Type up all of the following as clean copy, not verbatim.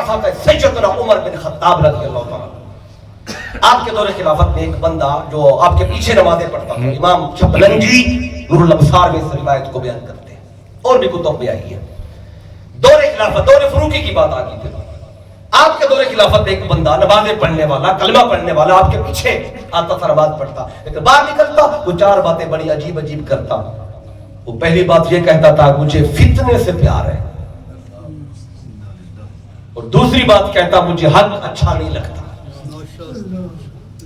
खिलाफत है सैयदना Umar bin Khattab रज़ी अल्लाह तआला। आपके दौरे खिलाफत में एक बंदा जो आपके पीछे नमाजें पढ़ता था, इमाम शबलंजी नूरुल अब्सार में इस रिवायत को बयान करते हैं और भी कुतुब में आई है। दौरे खिलाफत, दौरे फरूकी की बात आ गई थी। आपके दौरे खिलाफत में एक बंदा नमाजें पढ़ने वाला, कलमा पढ़ने वाला आपके पीछे आता था, नमाज पढ़ता, लेकिन बाहर निकलता वो चार बातें बड़ी अजीब अजीब करता। वो पहली बात ये कहता था मुझे फितने से प्यार है, और दूसरी बात कहता मुझे हक अच्छा नहीं लगता,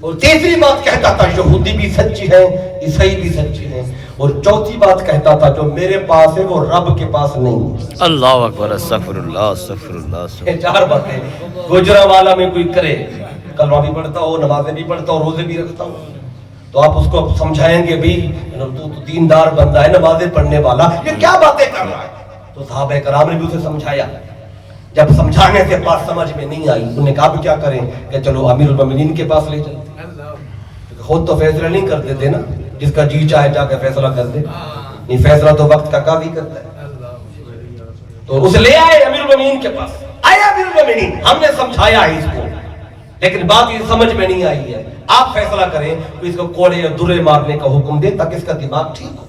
और तीसरी बात कहता था यहूदी भी सच्ची है, ईसाई भी सच्ची है, और चौथी बात कहता था जो मेरे पास है वो रब के पास नहीं है। अल्लाह अकबर, अस्तगफिरुल्लाह अस्तगफिरुल्लाह। ये चार बातें गुजरावाला में कोई करे, कलमा भी पढ़ता हो, नमाजें भी पढ़ता हो, रोजे भी रखता हो, तो आप उसको समझाएंगे भी तू तो दीनदार बंदा है, नमाजें पढ़ने वाला, ये क्या बातें कर रहा है? तो सहाबा कराम ने भी उसे समझाया। जब समझाने से बात समझ में नहीं आई, उन्होंने कहा भी क्या करें कि चलो अमीरुल मोमिनीन के पास ले चलते, खुद तो फैसला नहीं कर देते ना, जिसका जी चाहे जाकर फैसला कर दे, ये फैसला तो वक्त का काफी करता है। तो उसे ले आए अमीरुल मोमिनीन के पास। आए अमीरुल मोमिनीन, हमने समझाया है इसको, लेकिन बात ये समझ में नहीं आई है, आप फैसला करें, तो इसको कोड़े या दुरे मारने का हुक्म दे ताकि इसका दिमाग ठीक हो।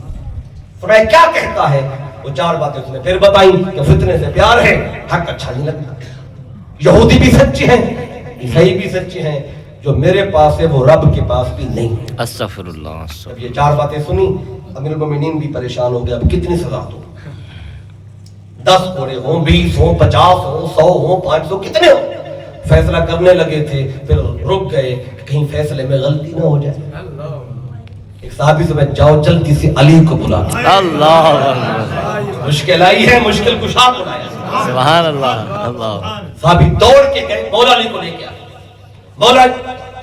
तो मैं क्या कहता है, वो चार बातें उसने फिर बताई कि फितने से प्यार है, हक अच्छा नहीं लगता, यहूदी भी सच्चे हैं, ईसाई भी सच्चे हैं, जो मेरे पास है वो रब के पास भी नहीं है। अस्तगफिरुल्लाह। जब ये चार बातें सुनी अमीरुल मोमिनीन भी परेशान हो गया, अब कितनी सजा दो, 10 कोड़े हो, 20 हो, 50 हो, 100 हो, 500, कितने हो? फैसला करने लगे थे, फिर रुक गए कहीं फैसले में गलती ना हो जाए। एक साहबी से मैं जाओ जल्दी से अली को बुला, अल्लाह मुश्किल आई है, मुश्किल कुशा बुलाया। सुभान अल्लाह। अल्लाह साहबी दौड़ के गए, मौला अली को लेके आए। मौला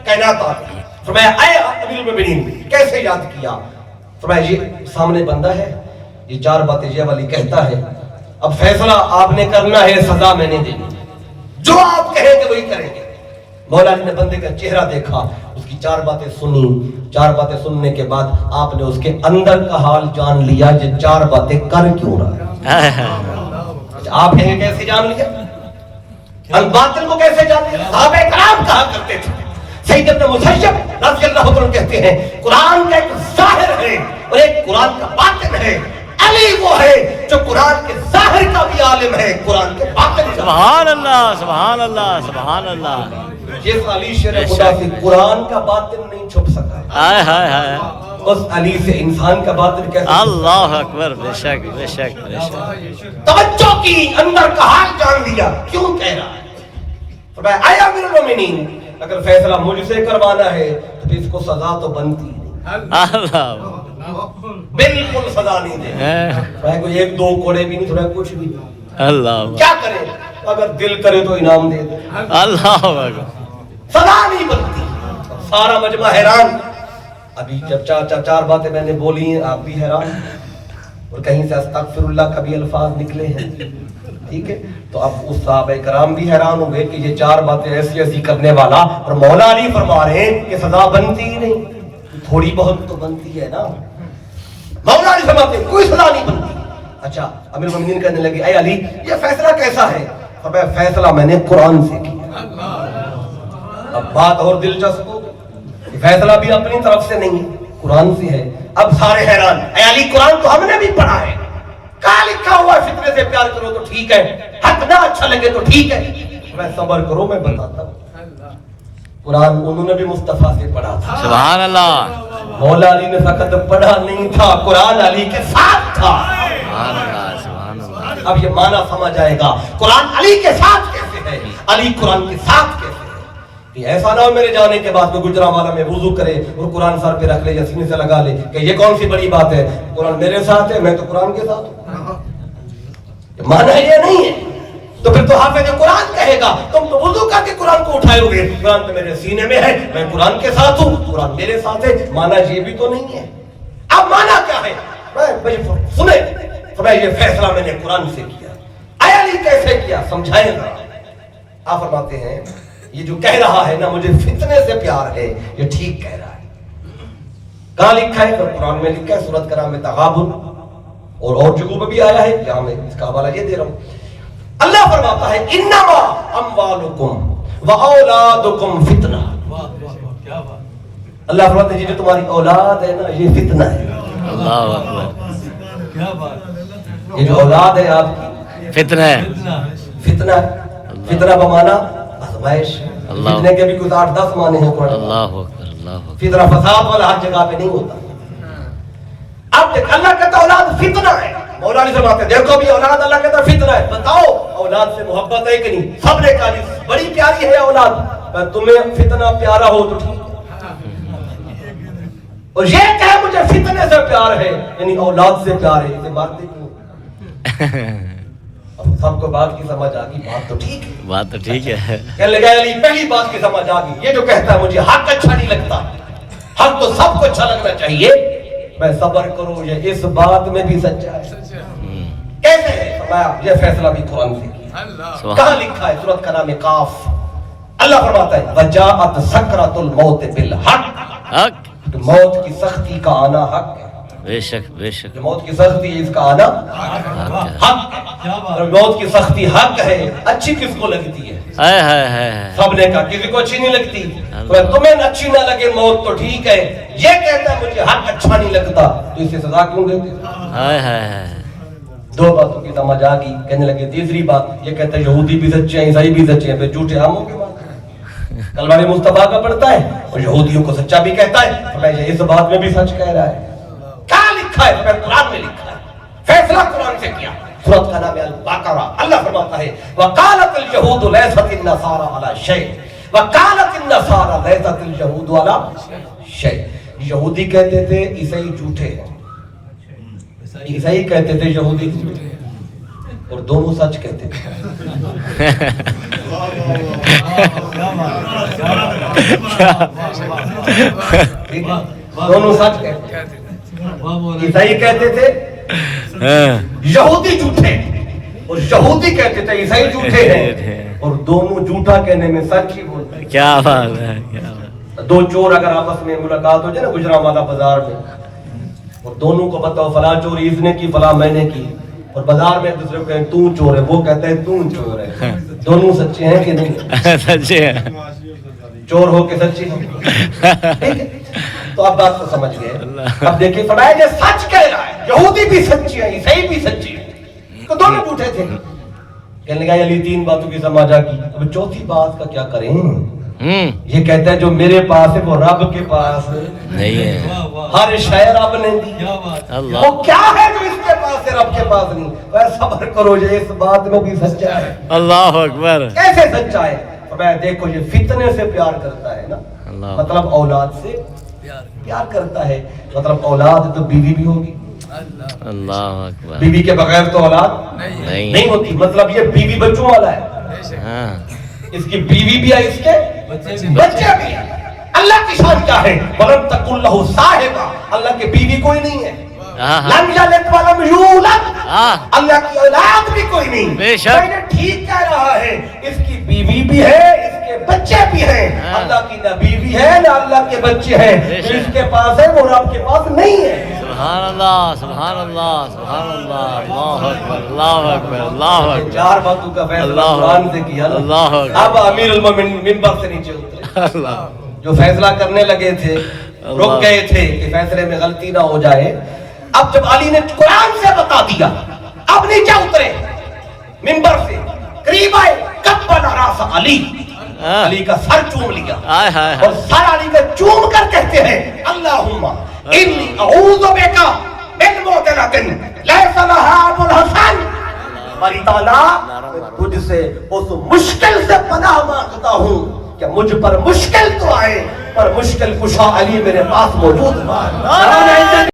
कायनात आ गई, फरमाया आए अमीरुल मोमिनीन, कैसे याद किया? फरमाया ये सामने बंदा है, ये चार बातें ये वाली कहता है, अब फैसला आपने करना है, सजा मैंने देनी, जो आप कहेंगे वही करेंगे। मौला अली ने बंदे का चेहरा देखा, उसकी चार बातें सुनी, चार बातें सुनने के बाद आपने उसके अंदर का हाल जान लिया, ये चार बातें कर क्यों रहा है। आप हैं कैसे जान लिया, बातिल को कैसे जान लिया? सहाबा कराम कहा करते थे, सईद इब्न मुसय्यब रज़ियल्लाहु अन्हु कहते हैं कुरान का एक ज़ाहिर है और एक कुरान का बातिन है। अली वो है जो कुरान के ज़ाहिर का भी आलिम है, कुरान के बातिन का। सुभान अल्लाह, सुभान अल्लाह, सुभान अल्लाह। जिस अली शेर खुदा से कुरान का बातिन नहीं छुप सका, हाय हाय हाय, उस अली से इंसान का बातिन कैसे? अल्लाह अकबर, बेशक बेशक बेशक। तवज्जो की, अंदर का हाल जान लिया, क्यों कह रहा है? फरमाया आया अमीरुल मोमिनीन, अगर फैसला मुझसे करवाना है तो फिर इसको सजा तो बनती नहीं, अल्लाह बिल्कुल सजा नहीं दे, कोई 1-2 कोड़े भी नहीं, थोड़ा कुछ भी नहीं। अल्लाह, क्या करे? अगर दिल करे तो इनाम दे दे, अल्लाह अकबर, सजा नहीं बनती। सारा मजमा हैरान। अभी जब चार बातें मैंने बोली हैं, आप भी हैरान, और कहीं से अस्तगफिरुल्लाह का भी अल्फाज निकले हैं, ठीक है? तो अब उस सहाबा कराम भी हैरान हो गए कि ये चार बातें ऐसी ऐसी करने वाला, और मौला अली फरमा रहे हैं कि सजा बनती ही नहीं, थोड़ी बहुत तो बनती है ना। मौला अली फरमाते हैं कोई सजा नहीं बनती। अच्छा, अमीरुल मोमिनीन कहने लगे ऐ अली ये फैसला कैसा है? फरमाया फैसला मैंने कुरान से किया। अब बात और दिलचस्प हो गई, फैसला भी अपनी तरफ से नहीं, कुरान से है। अब सारे हैरान, ऐ अली कुरान तो हमने भी पढ़ा है, कहाँ लिखा हुआ है फितने से प्यार करो तो ठीक है, हक ना अच्छा लगे तो ठीक है। मैं सब्र करो, मैं बताता हूँ। कुरान उन्होंने भी मुस्तफा से पढ़ा था, सुभान अल्लाह। मौला अली ने फकत पढ़ा नहीं था, कुरान अली के साथ था। सुभान अल्लाह, सुभान अल्लाह। अब ये माना समझ आएगा, कुरान अली के साथ कैसे है, अली कुरान के साथ कैसे है। ये ऐसा ना हो मेरे जाने के बाद कोई गुजरावाला में वुजू करे और कुरान सर पे रख ले या सीने से लगा ले कि ये कौन सी बड़ी बात है, कुरान मेरे साथ है, मैं तो कुरान के साथ हूँ। माना ये नहीं है, तो फिर तो हाफिज कुरान कहेगा तुम तो वुजू करके कुरान को उठाओगे, कुरान तो मेरे सीने में है, मैं कुरान के साथ हूँ, कुरान मेरे साथ है। माना ये भी तो नहीं है। अब माना क्या है? सुने, ये फैसला मैंने कुरान से किया। आया नहीं कैसे किया, समझाएगा। आप फरमाते हैं ये जो कह रहा है ना मुझे फितने से प्यार है, ये ठीक कह रहा है। कहाँ लिखा है? तो कुरान में लिखा है, सूरत का नाम है तगाबुन, और जगहों पे भी आया है, यहाँ मैं इसका हवाला ये दे रहा हूँ। اللہ فرماتا ہے انما اموالکم و اولادکم فتنہ. اللہ فرماتا ہے یہ جو تمہاری اولاد ہے نا یہ فتنہ ہے. اللہ اکبر. یہ جو اولاد ہے آپ کی فتنہ ہے. فتنہ ہے. فتنہ بمانا آزمائش. فتنے کے بھی کچھ 8-10 معنی ہیں قرآن. اللہ اکبر. اللہ اکبر. فتنہ فساد والا ہر جگہ پہ نہیں ہوتا. اب دیکھ اللہ کہتا اولاد فتنہ ہے. مولا علی فرماتے ہیں دیکھو بھی اولاد اللہ کہتا فتنہ ہے. بتاؤ اولاد سے محبت ہے کہ نہیں؟ سب نے کہا بڑی پیاری ہے اولاد. تمہیں فتنہ پیارا ہو تو ٹھیک ہے، اور یہ کہے مجھے فتنے سے پیار ہے یعنی اولاد سے پیار ہے، اسے مارتے کیوں؟ اب سب کو بات کی سمجھ آ گئی. بات تو ٹھیک ہے، بات تو ٹھیک ہے. کہنے لگا علی پہلی بات کی سمجھ آ گئی. یہ جو کہتا ہے مجھے حق اچھا نہیں لگتا، حق تو سب کو اچھا لگنا چاہیے، میں صبر کروں یہ اس بات میں بھی سچا ہے. کیسے ہے؟ فرمایا یہ فیصلہ بھی قرآن سے کیا. کہاں لکھا ہے؟ سورۃ کا نام ہے قاف. اللہ فرماتا ہے وجاءت سکرۃ الموت بالحق. حق. موت کی سختی کا آنا حق ہے. بے شک بے شک. جو موت کی سختی ہے اس کا آنا حق. اور موت کی سختی حق ہے. اچھی کس کو لگتی ہے؟ ہائے ہائے ہائے. سب نے کہا کسی کو اچھی نہیں لگتی. تمہیں اچھی نہ لگے موت تو ٹھیک ہے، یہ کہتا ہے مجھے حق اچھا نہیں لگتا تو اسے سزا کیوں دیتے؟ ہائے ہائے ہائے. دو باتوں کی سمجھ آ گئی. کہنے لگے تیسری بات یہ کہتا ہے یہودی بھی سچے ہیں عیسائی بھی سچے ہیں، پھر جھوٹے ہم ہو کے بات کلمہ مصطفیٰ کا پڑھتا ہے اور یہودیوں کو سچا بھی کہتا ہے. میں اس بات میں بھی سچ کہہ رہا ہے. کہاں لکھا ہے؟ قرآن میں لکھا ہے. فیصلہ قرآن سے کیا. سورۃ کا نام ہے البقرہ. اللہ فرماتا ہے وقالت اليهود ليست النصارى على شيء وقالت النصارى ليست اليهود على شيء. یہودی کہتے تھے عیسائی جھوٹے ہیں، عیسائی کہتے تھے یہودی جھوٹے ہیں، اور دونوں سچ کہتے تھے. دونوں سچ کہتے تھے. عیسائی کہتے تھے یہودی جھوٹے اور یہودی کہتے تھے عیسائی جھوٹے ہیں، اور دونوں جھوٹا کہنے میں سچ ہی بولتے ہیں. کیا بات ہے. کیا بات. دو چور اگر آپس میں ملاقات ہو جائے نا گجرانوالہ بازار میں، اور دونوں کو بتاؤ فلاں چوری اس نے کی فلاں میں نے کی، اور بازار میں ایک دوسرے کو کہیں تو چور ہے، وہ کہتا ہے تو چور ہے، دونوں سچے ہیں کہ نہیں؟ سچے ہیں. چور ہو کے سچے ہیں. تو اب بات کو سمجھ گئے. اب دیکھیں فرمایا یہ سچ کہہ رہا ہے، یہودی بھی سچے ہیں عیسائی بھی سچے ہیں، تو دونوں جھوٹے تھے. کہنے لگا علی تین باتوں کی سمجھ آ گئی، اب چوتھی بات کا کیا کریں؟ یہ کہتا ہے جو میرے پاس ہے وہ رب کے پاس نہیں ہے. ہر شے رب نے دی. وہ کیا ہے جو اس کے پاس ہے رب کے پاس نہیں؟ صبر کرو یہ اس بات میں بھی سچا ہے. اللہ اکبر. کیسے سچا ہے؟ میں دیکھو یہ فتنے سے پیار کرتا ہے نا، مطلب اولاد سے پیار کرتا ہے. مطلب اولاد تو بیوی بھی ہوگی. اللہ اکبر. بیوی کے بغیر تو اولاد نہیں ہوتی. مطلب یہ بیوی بچوں والا ہے. ہاں. اس کی بیوی بھی ہے، اس کے بچے بھی ہیں. اللہ کی شان کیا ہے؟ وَلَمْ تَكُنْ لَهُ صَاحِبَةٌ. اللہ کی بیوی کوئی نہیں ہے. لَمْ يَلِدْ وَلَمْ يُولَدْ. اللہ کی اولاد بھی کوئی نہیں. میں نے ٹھیک کہہ رہا ہے، اس کی بیوی بھی ہے، اس کے بچے بھی ہیں. اللہ کی نہ بیوی ہے نہ اللہ کے بچے ہیں. جس کے پاس ہے وہ رب کے پاس نہیں ہے. سبحان اللہ سبحان اللہ سبحان اللہ. اللہ اکبر اللہ اکبر اللہ اکبر. چار باتوں کا فیصلہ قرآن سے کیا. اللہ اکبر. اب امیر المومنین منبر سے نیچے اترے. اللہ. جو فیصلہ کرنے لگے تھے رک گئے تھے کہ فیصلے میں غلطی نہ ہو جائے. اب جب علی نے قرآن سے بتا دیا اب نیچے اترے منبر سے قریب آئے. قبل راس علی. علی کا سر چوم لیا اور سر علی کا چوم کر کہتے ہیں اللہم انی اعوذ بکا من معضلۃ لیس لہا ابو الحسن. ہماری تعالیٰ تجھ سے اس مشکل سے پناہ مانگتا ہوں کہ مجھ پر مشکل تو آئے پر مشکل کشا علی میرے پاس موجود ہے.